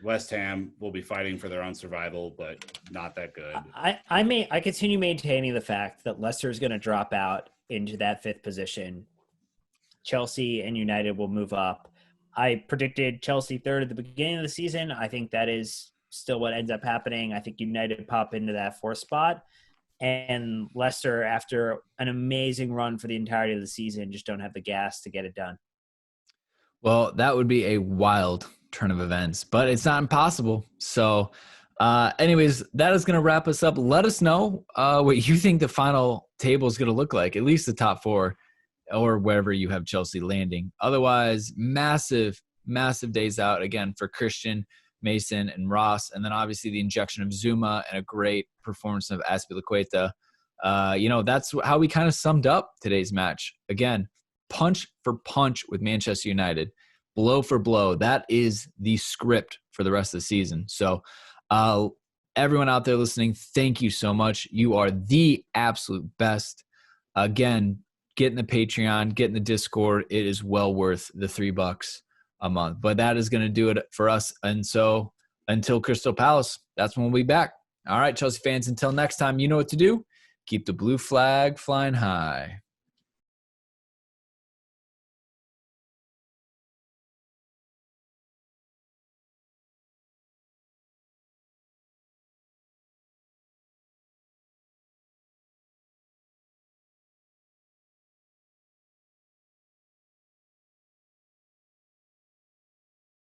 West Ham will be fighting for their own survival, but not that good. I continue maintaining the fact that Leicester is going to drop out into that 5th position. Chelsea and United will move up. I predicted Chelsea 3rd at the beginning of the season. I think that is still what ends up happening. I think United pop into that 4th spot. And Leicester, after an amazing run for the entirety of the season, just don't have the gas to get it done. Well, that would be a wild turn of events, but it's not impossible. So anyways, that is going to wrap us up. Let us know what you think the final table is going to look like, at least the top 4 or wherever you have Chelsea landing. Otherwise, massive days out again for Christian, Mason, and Ross. And then obviously the injection of Zouma and a great performance of Azpilicueta. That's how we kind of summed up today's match. Again, punch for punch with Manchester United. Blow for blow. That is the script for the rest of the season. So everyone out there listening, thank you so much. You are the absolute best. Again, get in the Patreon, get in the Discord. It is well worth the $3 a month. But that is going to do it for us. And so until Crystal Palace, that's when we'll be back. All right, Chelsea fans, until next time, you know what to do. Keep the blue flag flying high.